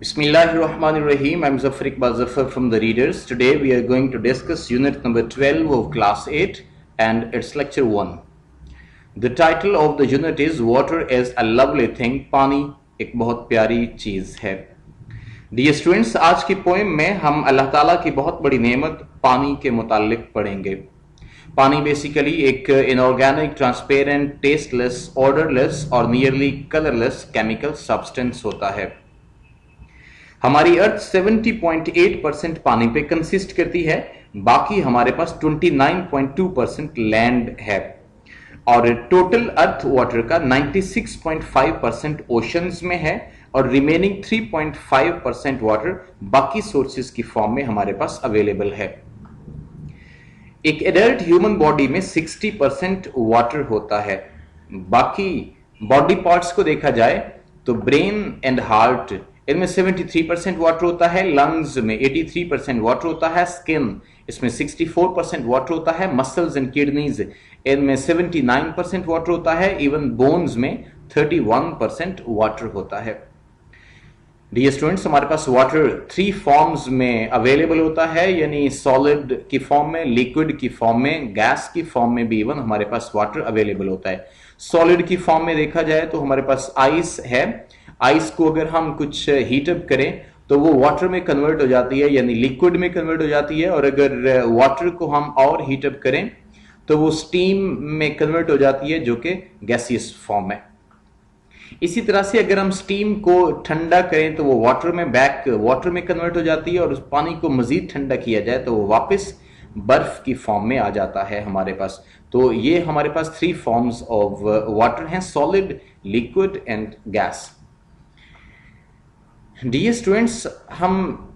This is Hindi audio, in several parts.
Bismillahirrahmanirrahim. I'm Zafar Iqbal Zafar from the Readers. Today we are going to discuss unit number 12 of class 8 and its lecture 1. The title of the unit is Water is a Lovely Thing. पानी एक बहुत प्यारी चीज़ है. Dear students, आज की पोएम में हम अल्लाह ताला की बहुत बड़ी नेमत पानी के मुताल्लिक पढ़ेंगे. पानी बेसिकली एक इनऑर्गेनिक, ट्रांसपेरेंट, टेस्टलेस, ऑर्डरलेस और नियरली कलरलेस केमिकल सब्सटेंस होता है. हमारी अर्थ 70.8% पानी पे कंसिस्ट करती है, बाकी हमारे पास 29.2% लैंड है और टोटल अर्थ वाटर का 96.5% ओशंस में है और रिमेनिंग 3.5% वाटर बाकी सोर्सेज की फॉर्म में हमारे पास अवेलेबल है. एक एडल्ट ह्यूमन बॉडी में 60% वाटर होता है. बाकी बॉडी पार्ट्स को देखा जाए तो ब्रेन एंड हार्ट इनमें 73% वाटर होता है, लंग्स में 83% वाटर होता है, स्किन इसमें 64% वाटर होता है, मसल्स एंड किडनीज इनमें 79% वाटर होता है, इवन बोन्स में 31% वाटर होता है. डियर स्टूडेंट्स, हमारे पास वाटर 3 फॉर्म्स में अवेलेबल होता है, यानी सॉलिड की फॉर्म में, लिक्विड की फॉर्म में, गैस की फॉर्म में भी इवन हमारे पास वाटर अवेलेबल होता है. सॉलिड की फॉर्म में देखा जाए तो हमारे पास आइस है. आइस को अगर हम कुछ हीटअप करें तो वो वाटर में कन्वर्ट हो जाती है, यानी लिक्विड में कन्वर्ट हो जाती है, और अगर वाटर को हम और हीटअप करें तो वो स्टीम में कन्वर्ट हो जाती है, जो कि गैसियस फॉर्म है. इसी तरह से अगर हम स्टीम को ठंडा करें तो वो वाटर में कन्वर्ट हो जाती है, और उस पानी को मजीद ठंडा किया जाए तो वो वापस बर्फ की फॉर्म में आ जाता है हमारे पास. तो ये हमारे पास 3 फॉर्म्स ऑफ वाटर हैं, solid, liquid and gas. Dear students, हम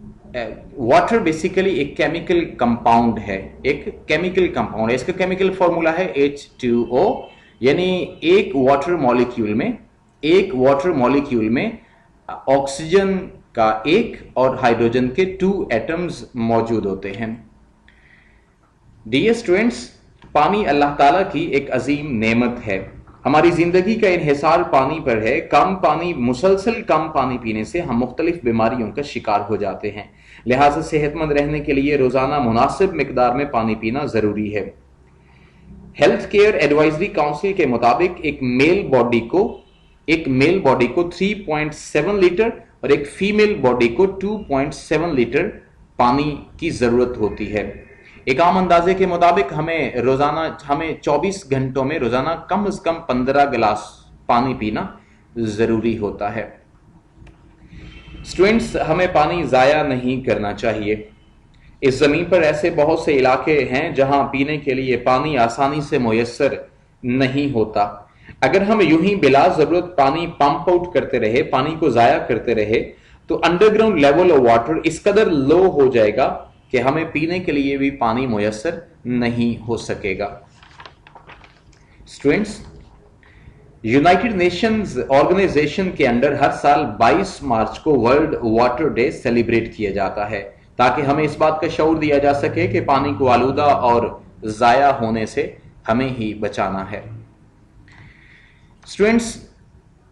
वाटर बेसिकली एक केमिकल कंपाउंड है, इसका केमिकल फॉर्मूला है H2O, यानी एक वाटर मॉलिक्यूल में ऑक्सीजन का 1 और हाइड्रोजन के 2 एटम्स मौजूद होते हैं. डियर स्टूडेंट्स, पानी अल्लाह ताला की एक अजीम नेमत है. हमारी जिंदगी का इन्हिसार पानी पर है. मुसलसल कम पानी पीने से हम मुख्तलिफ बीमारियों का शिकार हो जाते हैं. लिहाजा सेहतमंद रहने के लिए रोजाना मुनासिब मिकदार में पानी पीना जरूरी है. हेल्थ केयर एडवाइजरी काउंसिल के मुताबिक एक मेल बॉडी को 3.7 लीटर और एक फीमेल बॉडी को 2.7 लीटर पानी की जरूरत होती है. एक आम अंदाजे के मुताबिक हमें 24 घंटों में रोजाना कम से कम 15 गिलास पानी पीना जरूरी होता है. स्टूडेंट्स, हमें पानी जाया नहीं करना चाहिए. इस जमीन पर ऐसे बहुत से इलाके हैं जहां पीने के लिए पानी आसानी से मुयस्सर नहीं होता. अगर हम यूं ही बिला जरूरत पानी पंप आउट करते रहे, पानी को जाया करते रहे, तो अंडरग्राउंड लेवल ऑफ वाटर इस कदर लो हो जाएगा कि हमें पीने के लिए भी पानी मुयस्सर नहीं हो सकेगा. स्टूडेंट्स, यूनाइटेड नेशंस ऑर्गेनाइजेशन के अंडर हर साल 22 मार्च को वर्ल्ड वाटर डे सेलिब्रेट किया जाता है, ताकि हमें इस बात का शऊर दिया जा सके कि पानी को आलूदा और जाया होने से हमें ही बचाना है. स्टूडेंट्स,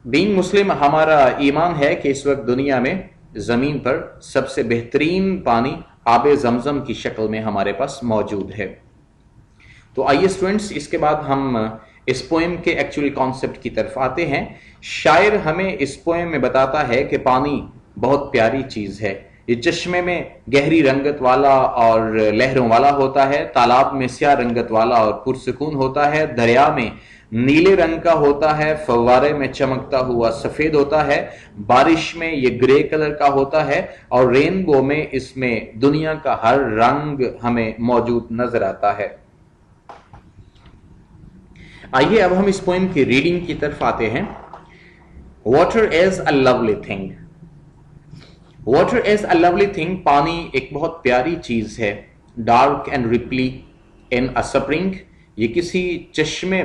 बीइंग मुस्लिम हमारा ईमान है कि इस वक्त दुनिया में जमीन पर सबसे बेहतरीन पानी आबे जमजम की शक्ल में हमारे पास मौजूद है. तो आइए स्टूडेंट्स, इसके बाद हम इस पोएम के एक्चुअल कॉन्सेप्ट की तरफ आते हैं. शायर हमें इस पोएम में बताता है कि पानी बहुत प्यारी चीज है. ये चश्मे में गहरी रंगत वाला और लहरों वाला होता है, तालाब में स्याह रंगत वाला और पुरसुकून होता है, दरिया में नीले रंग का होता है, फव्वारे में चमकता हुआ सफेद होता है, बारिश में ये ग्रे कलर का होता है, और रेनबो में इसमें दुनिया का हर रंग हमें मौजूद नजर आता है. आइए अब हम इस पोएम की रीडिंग की तरफ आते हैं. Water is a lovely thing. Water is a lovely thing. पानी एक बहुत प्यारी चीज है. Dark and Ripley in a spring. ये किसी चश्मे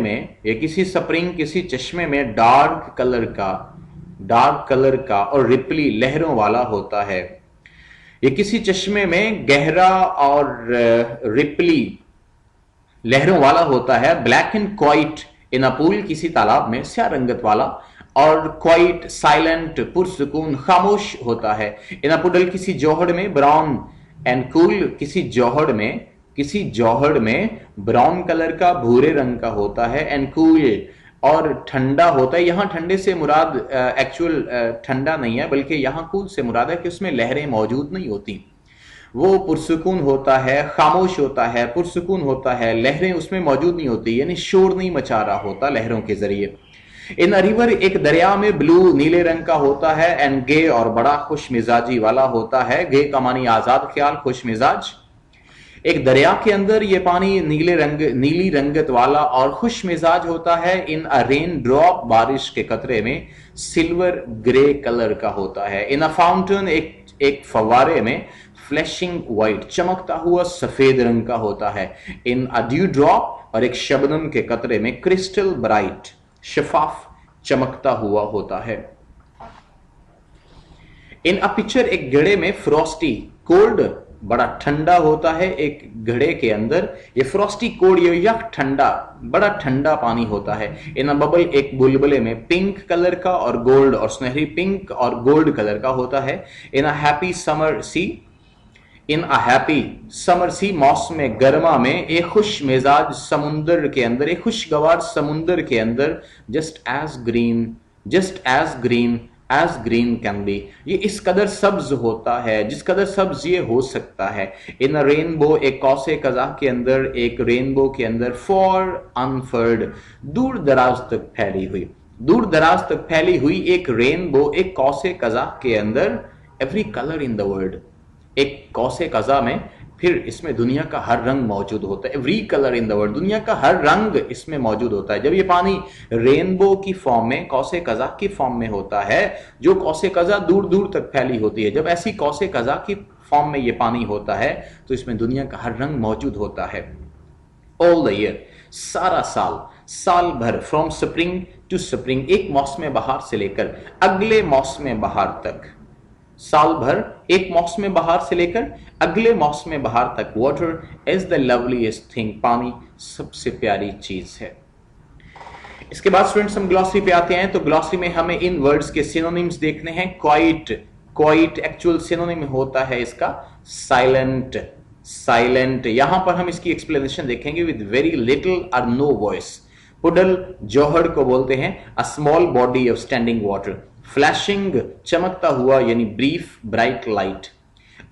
में डार्क कलर का और रिपली लहरों वाला होता है. ये किसी चश्मे में गहरा और रिपली लहरों वाला होता है. Black and quite in a pool. किसी तालाब में स्याह रंगत वाला और क्वाइट साइलेंट पुरसुकून खामोश होता है। इन अ पुडल किसी जौहड़ में, ब्राउन एंड कूल किसी जौहड़ में ब्राउन कलर का भूरे रंग का होता है, एंड कूल और ठंडा होता है। यहां ठंडे से मुराद एक्चुअल ठंडा नहीं है, बल्कि यहां कूल से मुराद है कि उसमें लहरें मौजूद नहीं होती। वो पुरसुकून होता है, खामोश होता है, पुरसुकून होता है, लहरें उसमें मौजूद नहीं होती, यानी शोर नहीं मचा रहा होता लहरों के जरिए। इन अ रिवर एक दरिया में, ब्लू नीले रंग का होता है, एंड गे और बड़ा खुश मिजाजी वाला होता है। गे का मानी आजाद ख्याल, खुश मिजाज। एक दरिया के अंदर ये पानी नीली रंगत वाला और खुश मिजाज होता है। इन अ रेन ड्रॉप बारिश के कतरे में सिल्वर ग्रे कलर का होता है। इन अ फाउंटेन एक फव्वारे में फ्लैशिंग व्हाइट चमकता हुआ सफेद रंग का होता है। इन अ ड्यू ड्रॉप और एक शबनम के कतरे में क्रिस्टल ब्राइट शफाफ चमकता हुआ होता है। इन अ पिक्चर एक घड़े में फ्रॉस्टी कोल्ड बड़ा ठंडा होता है। एक घड़े के अंदर ये फ्रॉस्टी कोल्ड यह ठंडा बड़ा ठंडा पानी होता है। इन अ बबल एक बुलबुले में पिंक कलर का और गोल्ड और सुनहरी पिंक और गोल्ड कलर का होता है। इन अ हैप्पी समर सी मौसम गर्मा में एक खुश मिजाज समुंदर के अंदर, एक खुशगवार समुंदर के अंदर, just as green can be, ये इस कदर सब्ज होता है जिस कदर सब्ज ये हो सकता है। इन अ रेनबो एक कौसे कज़ा के अंदर, एक रेनबो के अंदर, फॉर अनफर्ड दूर दराज तक फैली हुई एक रेनबो एक कौसे कज़ा के अंदर, every colour in the world, एक कौसे कज़ा में फिर इसमें दुनिया का हर रंग मौजूद होता है। Every colour in the world, दुनिया का हर रंग इसमें मौजूद होता है। जब ये पानी रेनबो की फॉर्म में, कौसे कज़ा की फॉर्म में होता है, जो कौसे कज़ा दूर दूर तक फैली होती है, जब ऐसी कौसे कज़ा की फॉर्म में ये पानी होता है तो इसमें दुनिया का हर रंग मौजूद होता है। ऑल द ईयर, सारा साल भर, फ्रॉम स्प्रिंग टू स्प्रिंग, एक मौसम बहार से लेकर अगले मौसम बहार तक, साल भर एक मौसम बहार से लेकर अगले मौसम बहार तक। Water is the loveliest thing, पानी सबसे प्यारी चीज है। इसके बाद स्टूडेंट्स हम ग्लॉसरी पे आते हैं। तो ग्लॉसरी में हमें इन वर्ड्स के सिनोनिम्स देखने हैं। क्वाइट एक्चुअल सिनोनिम होता है इसका साइलेंट। यहां पर हम इसकी एक्सप्लेनेशन देखेंगे विद वेरी लिटिल और नो वॉइस। पुडल जौहड़ को बोलते हैं, a small body of standing water. Flashing चमकता हुआ यानी ब्रीफ ब्राइट लाइट।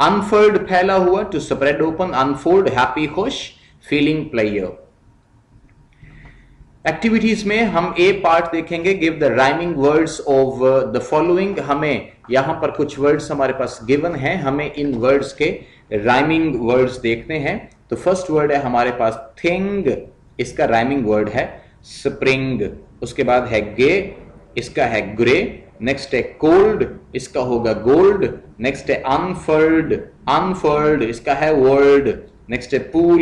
अनफर्ड फैला हुआ, to spread open. Unfold happy खुश, फीलिंग प्लेयर। एक्टिविटीज में हम ए पार्ट देखेंगे, give the rhyming words of the following. हमें यहां पर कुछ वर्ड्स हमारे पास गिवन हैं, हमें इन वर्ड्स के राइमिंग वर्ड्स देखने हैं। तो फर्स्ट वर्ड है हमारे पास थिंग, इसका राइमिंग वर्ड है स्प्रिंग। उसके बाद है गे, इसका है ग्रे। नेक्स्ट है कोल्ड, इसका होगा गोल्ड। नेक्स्ट है अनफर्ड, इसका है वर्ड। नेक्स्ट है पूल,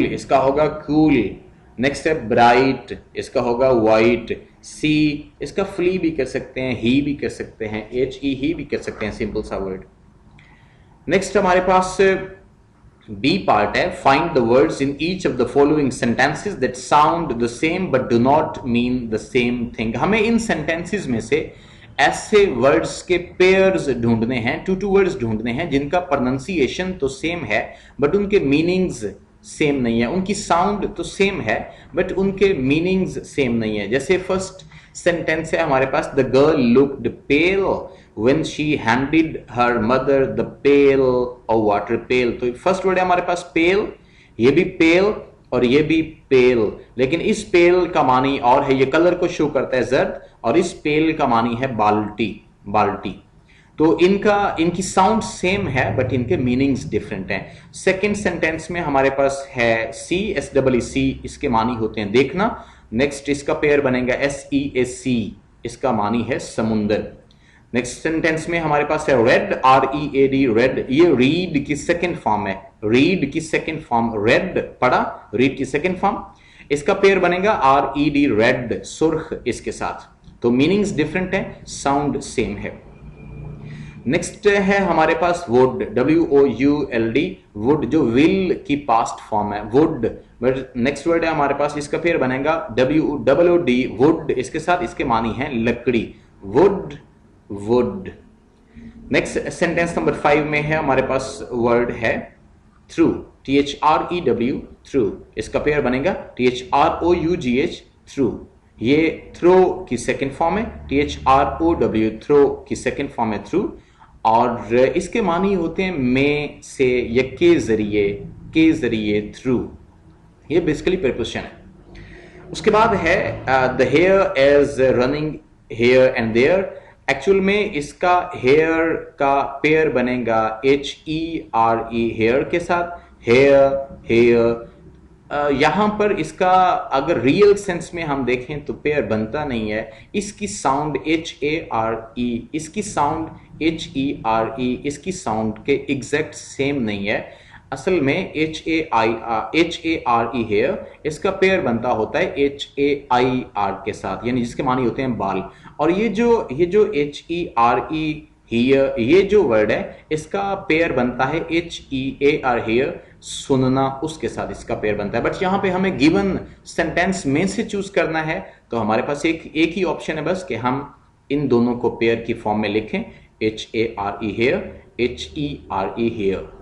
इसका होगा कूल। नेक्स्ट है ब्राइट, इसका होगा वाइट। सी, इसका फ्ली भी कर सकते हैं, ही भी कर सकते हैं, ही भी कर सकते हैं, सिंपल सा वर्ड। नेक्स्ट हमारे पास बी पार्ट है, find the words in each of the following sentences that sound the same but do not mean the same thing. हमें इन सेंटेंसेस में से ऐसे वर्ड्स के पेयर्स ढूंढने हैं, टू वर्ड्स ढूंढने हैं जिनका प्रोनाउंसिएशन तो सेम है बट उनके मीनिंग्स सेम नहीं है। उनकी साउंड तो सेम है बट उनके मीनिंग्स सेम नहीं है। जैसे फर्स्ट सेंटेंस है हमारे पास, the girl looked pale when she handed her mother the pail of water। Pale, तो फर्स्ट वर्ड है हमारे पास पेल, ये भी पेल और ये भी पेल, लेकिन इस पेल का मानी और है, ये कलर को शो करता है जर्द, और इस पेल का मानी है बाल्टी। तो इनकी साउंड सेम है बट इनके मीनिंग्स डिफरेंट हैं। सेकंड सेंटेंस में हमारे पास है SEEC, इसके मानी होते हैं देखना। नेक्स्ट इसका पेयर बनेगा SEAC, इसका मानी है समुंदर। नेक्स्ट सेंटेंस में हमारे पास है रेड, READ, रेड, ये रीड की सेकंड फॉर्म है, रीड की सेकंड फॉर्म, रेड पढ़ा, रीड की सेकंड फॉर्म। इसका पेयर बनेगा RED, रेड, सुर्ख इसके साथ। तो मीनिंग्स डिफरेंट है, साउंड सेम है। नेक्स्ट है हमारे पास वुड, WOULD, वुड जो विल की पास्ट फॉर्म है, वुड। बट नेक्स्ट वर्ड है हमारे पास, इसका पेयर बनेगा WOOD, वुड। इसके साथ इसके मानी है लकड़ी, would, would. Next sentence number 5 में है हमारे पास वर्ड है थ्रू, THREW, थ्रू। इसका पेयर बनेगा THROUGH, थ्रू। ये थ्रो की सेकेंड फॉर्म है, THROW, थ्रो की सेकेंड फॉर्म है थ्रू। और इसके मानी होते हैं में से या के जरिए, थ्रू। ये बेसिकली प्रीपोजिशन है। उसके बाद है the hare is running here and there. Actual में इसका हेयर का पेयर बनेगा HERE, हेयर के साथ, हेयर। यहां पर इसका अगर रियल सेंस में हम देखें तो पेयर बनता नहीं है। इसकी साउंड HARE, इसकी साउंड HERE, इसकी साउंड के एग्जैक्ट सेम नहीं है। असल में HARE, हेयर, इसका पेयर बनता होता है HAIR के साथ, यानी जिसके मानी होते हैं बाल। और ये जो HERE, हियर, ये जो वर्ड है इसका पेयर बनता है HEAR, हेयर, सुनना, उसके साथ इसका पेयर बनता है। बट यहां पे हमें गिवन सेंटेंस में से चूज करना है, तो हमारे पास एक ही ऑप्शन है बस कि हम इन दोनों को पेयर की फॉर्म में लिखें, HARE, hare, HERE, here.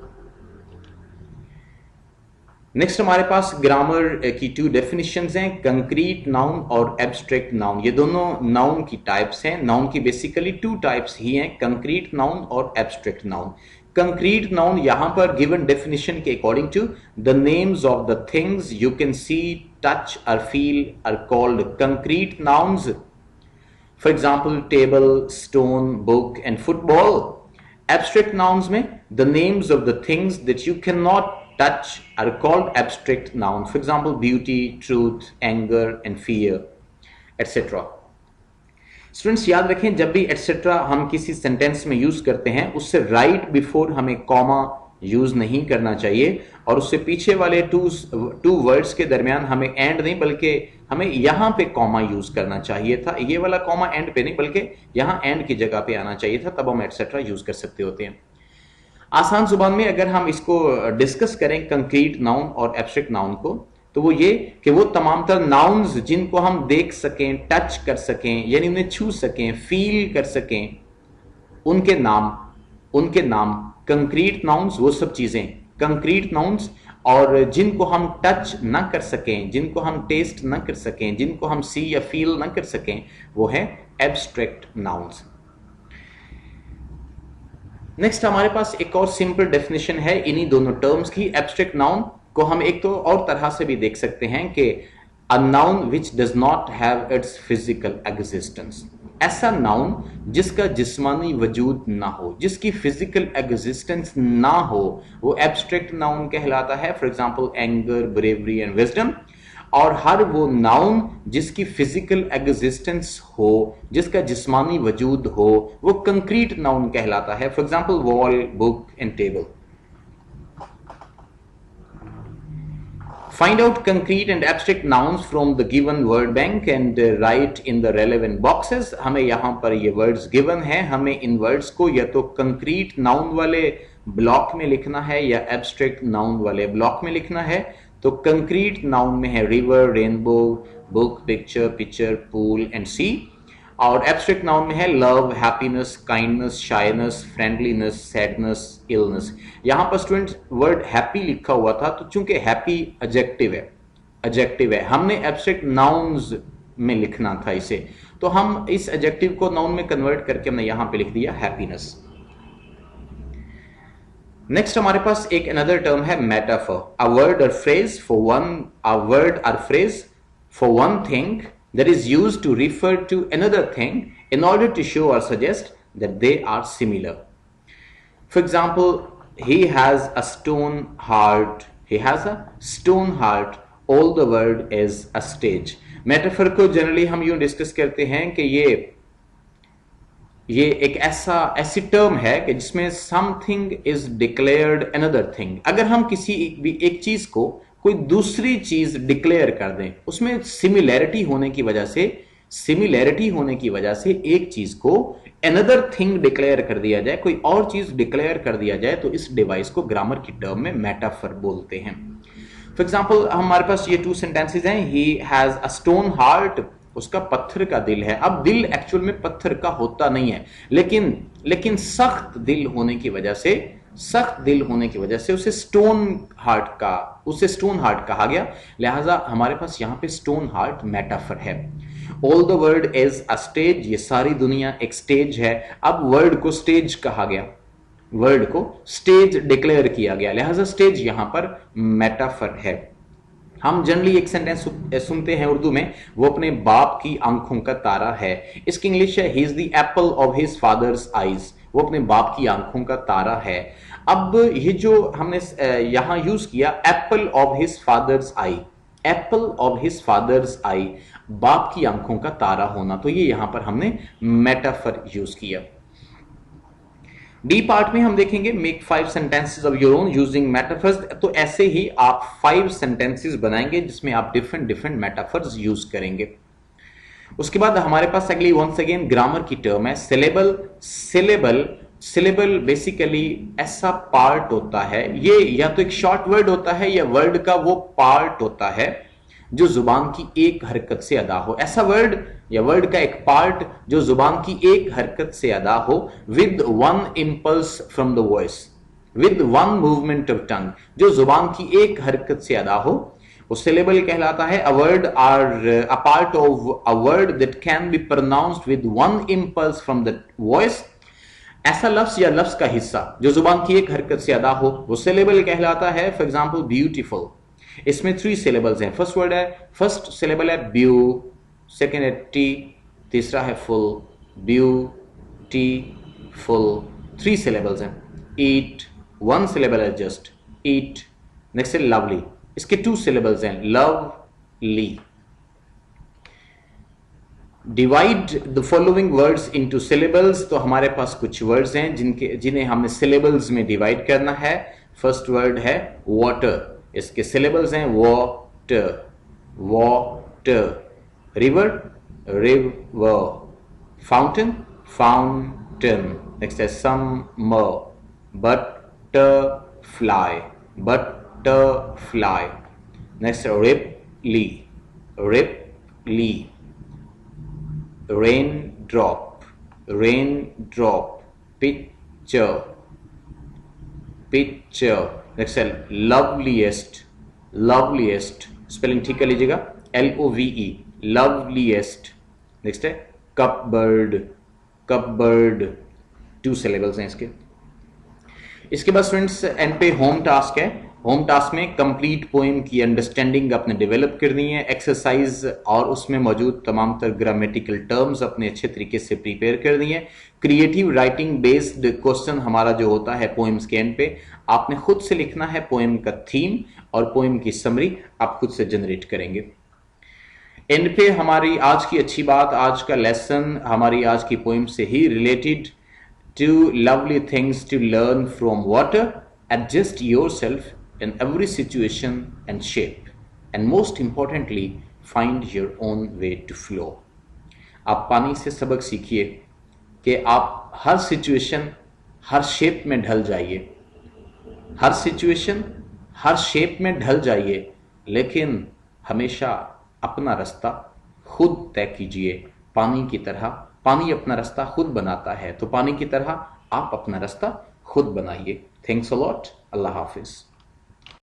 Next हमारे पास ग्रामर की 2 डेफिनेशंस हैं, कंक्रीट नाउन और एब्स्ट्रैक्ट नाउन। ये दोनों नाउन की टाइप्स हैं। नाउन की बेसिकली 2 टाइप्स ही हैं, कंक्रीट नाउन और एब्स्ट्रैक्ट नाउन। कंक्रीट नाउन यहां पर गिवन डेफिनेशन के according to the names of the things you can see, touch और feel are called concrete nouns. For example table, stone, book and football. Abstract nouns में the names of the things that you can not touch are called abstract noun. For example, beauty, truth, anger and fear, etc. Students याद रखें, जब भी एटसेट्रा हम किसी सेंटेंस में यूज करते हैं उससे राइट बिफोर हमें कॉमा यूज नहीं करना चाहिए, और उससे पीछे वाले टू वर्ड्स के दरमियान हमें एंड नहीं बल्कि हमें यहां पे कॉमा यूज करना चाहिए था। ये वाला कॉमा एंड पे नहीं बल्कि यहां एंड की जगह पे आना चाहिए था, तब हम एटसेट्रा यूज कर सकते होते हैं। आसान जुबान में अगर हम इसको डिस्कस करें कंक्रीट नाउन और एब्स्ट्रैक्ट नाउन को, तो वो ये कि वो तमाम तर नाउन्स जिनको हम देख सकें, टच कर सकें, यानी उन्हें छू सकें, फील कर सकें, उनके नाम कंक्रीट नाउन्स, वो सब चीजें कंक्रीट नाउन्स। और जिनको हम टच ना कर सकें, जिनको हम टेस्ट ना कर सकें, जिनको हम सी या फील ना कर सकें, वो है एब्स्ट्रैक्ट नाउन्स। नेक्स्ट हमारे पास एक और सिंपल डेफिनेशन है इन्हीं दोनों टर्म्स की। एब्स्ट्रैक्ट नाउन को हम एक तो और तरह से भी देख सकते हैं कि a noun which does not have it's physical existence. ऐसा नाउन जिसका जिस्मानी वजूद ना हो, जिसकी फिजिकल एग्जिस्टेंस ना हो, वो एब्स्ट्रैक्ट नाउन कहलाता है। For example anger, bravery and wisdom. और हर वो नाउन जिसकी फिजिकल एग्जिस्टेंस हो, जिसका जिस्मानी वजूद हो, वो कंक्रीट नाउन कहलाता है। For example wall, book and table. Find out concrete and abstract nouns from the given word bank and write in the relevant boxes. हमें यहां पर ये words given हैं, हमें इन words को या तो concrete noun वाले ब्लॉक में लिखना है या abstract noun वाले ब्लॉक में लिखना है। तो कंक्रीट नाउन में है river, rainbow, book, picture, pool and sea. और एब्स्ट्रैक्ट नाउन में है love, happiness, kindness, shyness, friendliness, sadness, illness. यहां पर स्टूडेंट वर्ड हैप्पी लिखा हुआ था, तो चूंकि हैप्पी एडजेक्टिव है, हमने एब्स्ट्रैक्ट नाउन्स में लिखना था इसे, तो हम इस एडजेक्टिव को नाउन में कन्वर्ट करके हमने यहां पे लिख दिया हैप्पीनेस। नेक्स्ट हमारे पास एक अनदर टर्म है मेटाफर, अ वर्ड और phrase for one thing that is used to refer to another thing in order to show or suggest that they are similar. For example, he has a stone heart. All the word is a stage. Metaphor को generally हम यूं डिस्कस करते हैं कि ये एक ऐसी टर्म है कि जिसमें something is declared another thing. अगर हम किसी भी एक चीज को कोई दूसरी चीज डिक्लेयर कर दें, उसमें सिमिलैरिटी होने की वजह से एक चीज को another थिंग डिक्लेयर कर दिया जाए, कोई और चीज डिक्लेयर कर दिया जाए, तो इस डिवाइस को ग्रामर की टर्म में मेटाफर बोलते हैं। फॉर एग्जाम्पल हमारे पास ये 2 सेंटेंसेज हैं, he has a stone heart, उसका पत्थर का दिल है। अब दिल एक्चुअल में पत्थर का होता नहीं है, लेकिन सख्त दिल होने की वजह से उसे स्टोन हार्ट कहा गया, लिहाजा हमारे पास यहां पे स्टोन हार्ट मेटाफर है। All the world is a stage, ये सारी दुनिया एक स्टेज है। अब वर्ल्ड को स्टेज कहा गया, वर्ल्ड को स्टेज डिक्लेयर किया गया, लिहाजा स्टेज यहां पर मेटाफर है। हम जनरली एक सेंटेंस सुनते हैं उर्दू में, वो अपने बाप की आंखों का तारा है। इसकी इंग्लिश है, he is the Apple of his fathers eyes, वो अपने बाप की आंखों का तारा है। अब ये जो हमने यहां यूज किया, apple of his father's eye, apple of his father's eye, बाप की आंखों का तारा होना, तो ये यहां पर हमने मेटाफर यूज किया। डी पार्ट में हम देखेंगे make 5 sentences of your own using metaphors, तो ऐसे ही आप 5 सेंटेंसेस बनाएंगे जिसमें आप डिफरेंट मेटाफर्स यूज करेंगे। उसके बाद हमारे पास अगली वंस अगेन ग्रामर की टर्म है सिलेबल बेसिकली ऐसा पार्ट होता है, ये या तो एक शॉर्ट वर्ड होता है या वर्ड का वो पार्ट होता है जो जुबान की एक हरकत से अदा हो। ऐसा वर्ड या वर्ड का एक पार्ट जो जुबान की एक हरकत से अदा हो, with one impulse from the voice, with one movement of tongue, जो जुबान की एक हरकत से अदा हो, वो सिलेबल कहलाता है। A word or a part of a word that can be pronounced with one impulse from the voice, ऐसा लफ्ज या लफ्ज का हिस्सा जो जुबान की एक हरकत से अदा हो, वो सिलेबल कहलाता है। फॉर एग्जाम्पल ब्यूटीफुल, इसमें 3 सिलेबल्स हैं। फर्स्ट सिलेबल है ब्यू, सेकेंड है टी, तीसरा है फुल, ब्यूटीफुल, 3 सिलेबल्स हैं। ईट, 1 सिलेबल है जस्ट ईट। नेक्स्ट है लवली, इसके 2 सिलेबल्स हैं, lovely. Divide the following words into syllables, तो हमारे पास कुछ वर्ड्स हैं जिन्हें हमने सिलेबल्स में डिवाइड करना है। फर्स्ट वर्ड है वाटर, इसके सिलेबल्स हैं water, water. River, river. Fountain, fountain. Next है समर, बटरफ्लाई, बटरफ्लाई। नेक्स्ट है Ripley, Ripley. Rain drop, rain drop. Picture, picture. Next है लवलीएस्ट, लवलीएस्ट, स्पेलिंग ठीक कर लीजिएगा, LOVE, लवलीएस्ट। नेक्स्ट है कपबर्ड, कपबर्ड, 2 सिलेबल्स हैं इसके। इसके बाद स्टूडेंट्स एंड पे होम टास्क है। होम टास्क में कंप्लीट पोएम की अंडरस्टैंडिंग अपने डेवलप करनी है, एक्सरसाइज और उसमें मौजूद तमाम तर ग्रामेटिकल टर्म्स अपने अच्छे तरीके से प्रिपेयर करनी है। क्रिएटिव राइटिंग बेस्ड क्वेश्चन हमारा जो होता है पोएम्स के एंड पे, आपने खुद से लिखना है पोएम का थीम और पोएम की समरी आप खुद से जनरेट करेंगे। एंड पे हमारी आज की अच्छी बात, आज का लेसन हमारी आज की पोएम से ही related. 2 lovely things to learn from water: adjust yourself in every situation and shape, and most importantly find your own way to flow. आप पानी से सबक सीखिए कि आप हर सिचुएशन हर शेप में ढल जाइए, हर सिचुएशन हर शेप में ढल जाइए, लेकिन हमेशा अपना रास्ता खुद तय कीजिए। पानी की तरह, पानी अपना रास्ता खुद बनाता है, तो पानी की तरह आप अपना रास्ता खुद बनाइए। Thanks a lot. Allah Hafiz.